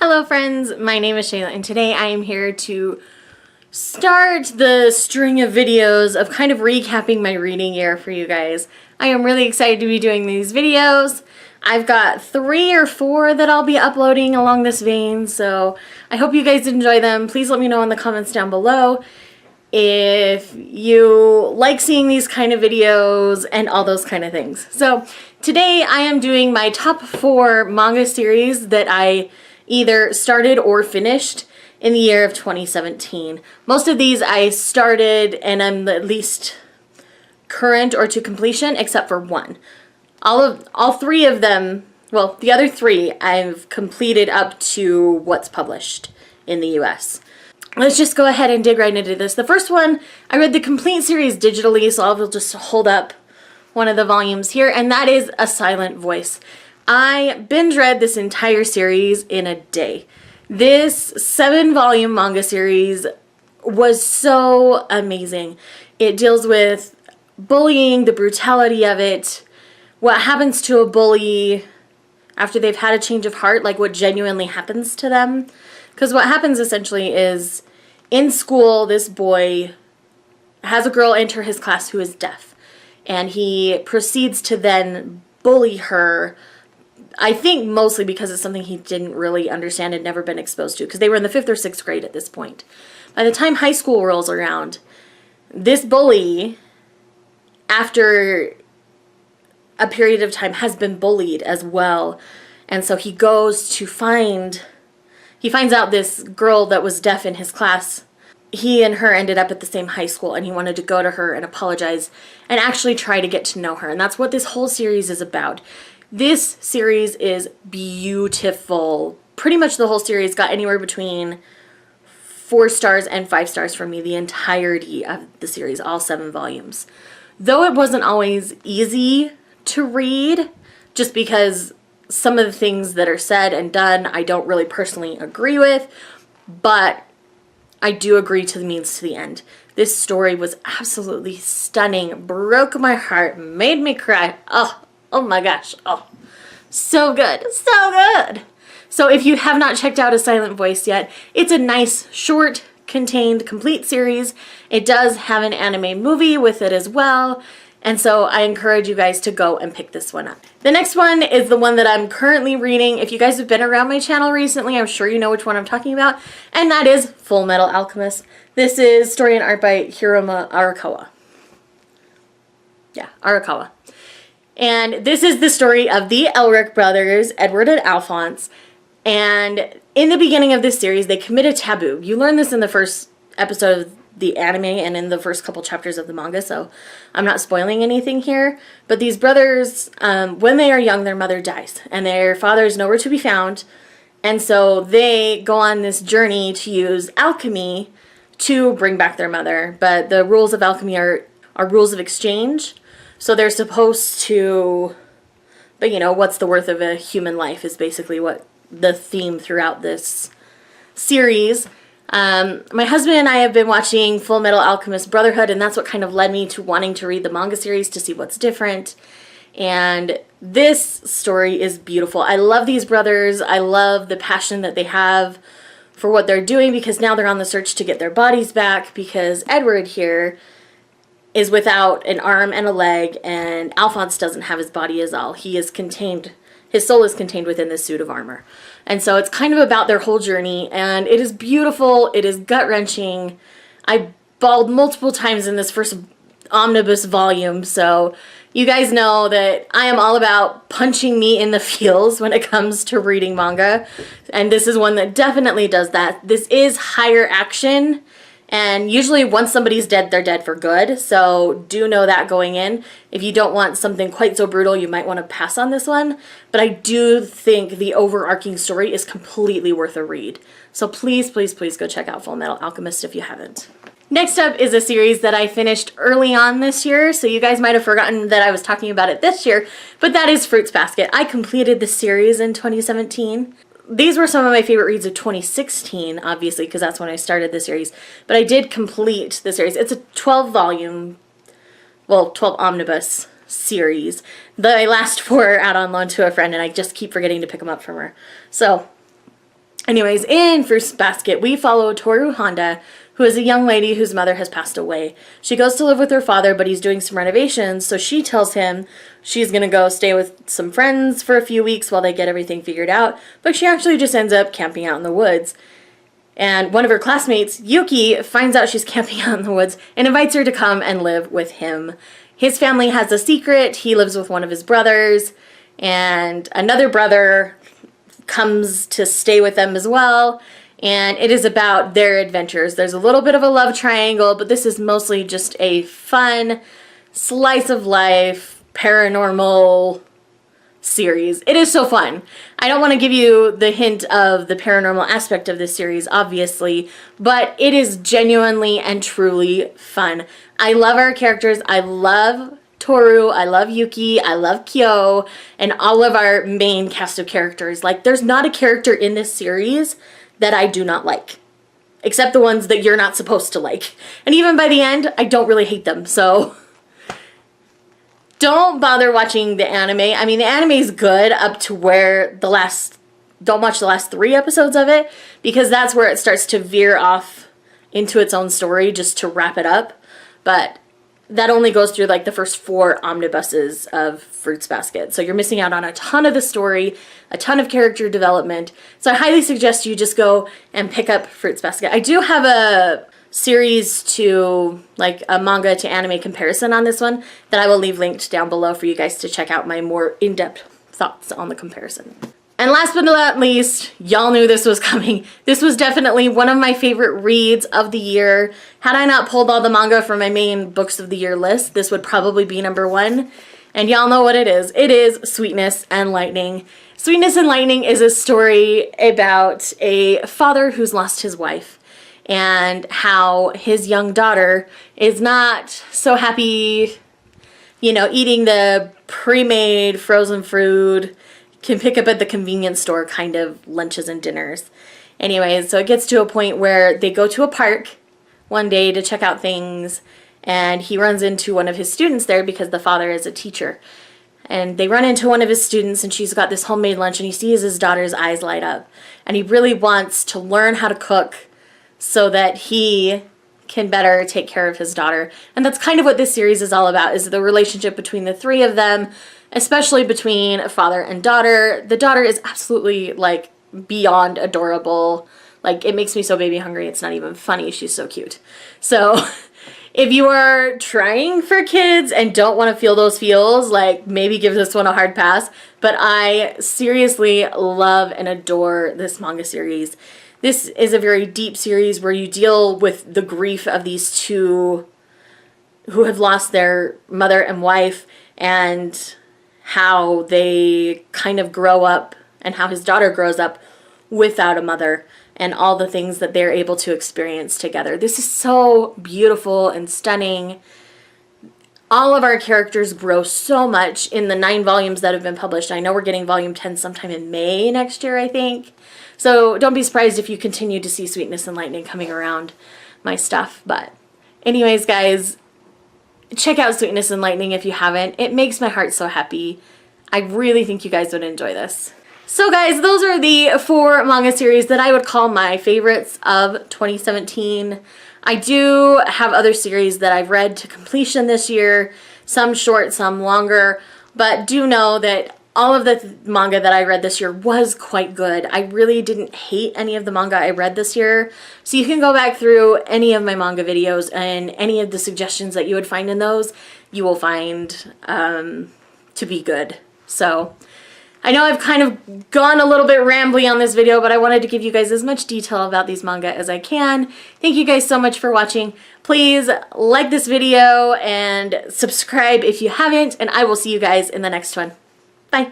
Hello friends, my name is Shayla and today I am here to start the string of videos of kind of recapping my reading year for you guys. I am really excited to be doing these videos. I've got 3 or 4 that I'll be uploading along this vein, so I hope you guys enjoy them. Please let me know in the comments down below if you like seeing these kind of videos and all those kind of things. So today I am doing my top 4 manga series that I either started or finished in the year of 2017. Most of these I started and I'm at least current or to completion except for one. All 3 of them, well, the other 3 I've completed up to what's published in the US. Let's just go ahead and dig right into this. The first one, I read the complete series digitally, so I'll just hold up one of the volumes here, and that is A Silent Voice. I binge read this entire series in a day. This 7-volume manga series was so amazing. It deals with bullying, the brutality of it, what happens to a bully after they've had a change of heart, like what genuinely happens to them. Because what happens essentially is, in school, this boy has a girl enter his class who is deaf. And he proceeds to then bully her, I think mostly because it's something he didn't really understand and never been exposed to. Because they were in the 5th or 6th grade at this point. By the time high school rolls around, this bully, after a period of time, has been bullied as well. And so he goes to he finds out this girl that was deaf in his class, he and her ended up at the same high school, and he wanted to go to her and apologize and actually try to get to know her. And that's what this whole series is about. This series is beautiful. Pretty much the whole series got anywhere between 4 stars and 5 stars from me, the entirety of the series, all 7 volumes. Though it wasn't always easy to read, just because some of the things that are said and done I don't really personally agree with, but I do agree to the means to the end. This story was absolutely stunning, broke my heart, made me cry. Oh my gosh, so good, so good. So if you have not checked out A Silent Voice yet, it's a nice, short, contained, complete series. It does have an anime movie with it as well. And so I encourage you guys to go and pick this one up. The next one is the one that I'm currently reading. If you guys have been around my channel recently, I'm sure you know which one I'm talking about. And that is Full Metal Alchemist. This is story and art by Hiroma Arakawa. Yeah, Arakawa. And this is the story of the Elric brothers, Edward and Alphonse. And in the beginning of this series, they commit a taboo. You learn this in the first episode of the anime and in the first couple chapters of the manga, so I'm not spoiling anything here. But these brothers, when they are young, their mother dies, and their father is nowhere to be found. And so they go on this journey to use alchemy to bring back their mother. But the rules of alchemy are rules of exchange. So they're supposed to, but you know, what's the worth of a human life is basically what the theme throughout this series. My husband and I have been watching Full Metal Alchemist Brotherhood, and that's what kind of led me to wanting to read the manga series to see what's different. And this story is beautiful. I love these brothers. I love the passion that they have for what they're doing, because now they're on the search to get their bodies back, because Edward here is without an arm and a leg, and Alphonse doesn't have his body as all. He is contained, his soul is contained within this suit of armor. And so it's kind of about their whole journey, and it is beautiful, it is gut-wrenching. I bawled multiple times in this first omnibus volume, so you guys know that I am all about punching me in the feels when it comes to reading manga, and this is one that definitely does that. This is higher action, and usually once somebody's dead, they're dead for good, so do know that going in. If you don't want something quite so brutal, you might want to pass on this one, but I do think the overarching story is completely worth a read. So please, please, please go check out Full Metal Alchemist if you haven't. Next up is a series that I finished early on this year, so you guys might have forgotten that I was talking about it this year, but that is Fruits Basket. I completed the series in 2017. These were some of my favorite reads of 2016, obviously, because that's when I started the series. But I did complete the series. It's a 12-volume, well, 12 omnibus series. The last 4 are out on loan to a friend, and I just keep forgetting to pick them up from her. So Anyways, in Fruits Basket, we follow Toru Honda, who is a young lady whose mother has passed away. She goes to live with her father, but he's doing some renovations, so she tells him she's going to go stay with some friends for a few weeks while they get everything figured out, but she actually just ends up camping out in the woods. And one of her classmates, Yuki, finds out she's camping out in the woods and invites her to come and live with him. His family has a secret. He lives with one of his brothers, and another brother comes to stay with them as well. And it is about their adventures. There's a little bit of a love triangle, but this is mostly just a fun slice of life paranormal series. It is so fun. I don't want to give you the hint of the paranormal aspect of this series, obviously, but it is genuinely and truly fun. I love our characters. I love Toru, I love Yuki, I love Kyo, and all of our main cast of characters. Like, there's not a character in this series that I do not like, except the ones that you're not supposed to like. And even by the end, I don't really hate them, so don't bother watching the anime. I mean, the anime is good up to where don't watch the last 3 episodes of it, because that's where it starts to veer off into its own story just to wrap it up. But that only goes through like the first 4 omnibuses of Fruits Basket. So you're missing out on a ton of the story, a ton of character development. So I highly suggest you just go and pick up Fruits Basket. I do have a series to, like a manga to anime comparison on this one that I will leave linked down below for you guys to check out my more in-depth thoughts on the comparison. And last but not least, y'all knew this was coming. This was definitely one of my favorite reads of the year. Had I not pulled all the manga from my main books of the year list, this would probably be number 1. And y'all know what it is. It is Sweetness and Lightning. Sweetness and Lightning is a story about a father who's lost his wife and how his young daughter is not so happy, you know, eating the pre-made frozen food, can pick up at the convenience store kind of lunches and dinners. Anyways, so it gets to a point where they go to a park one day to check out things, and he runs into one of his students there because the father is a teacher. And they run into one of his students, and she's got this homemade lunch, and he sees his daughter's eyes light up. And he really wants to learn how to cook so that he can better take care of his daughter. And that's kind of what this series is all about, is the relationship between the 3 of them, especially between father and daughter. The daughter is absolutely, like, beyond adorable. Like, it makes me so baby hungry, it's not even funny. She's so cute. So if you are trying for kids and don't want to feel those feels, like, maybe give this one a hard pass. But I seriously love and adore this manga series. This is a very deep series where you deal with the grief of these 2 who have lost their mother and wife, and how they kind of grow up, and how his daughter grows up without a mother, and all the things that they're able to experience together. This is so beautiful and stunning. All of our characters grow so much in the 9 volumes that have been published. I know we're getting volume 10 sometime in May next year, I think. So don't be surprised if you continue to see Sweetness and Lightning coming around my stuff. But anyways, guys, check out Sweetness and Lightning if you haven't. It makes my heart so happy. I really think you guys would enjoy this. So guys, those are the 4 manga series that I would call my favorites of 2017. I do have other series that I've read to completion this year, some short, some longer, but do know that all of the manga that I read this year was quite good. I really didn't hate any of the manga I read this year. So you can go back through any of my manga videos, and any of the suggestions that you would find in those, you will find to be good. So I know I've kind of gone a little bit rambly on this video, but I wanted to give you guys as much detail about these manga as I can. Thank you guys so much for watching. Please like this video and subscribe if you haven't, and I will see you guys in the next one. Bye.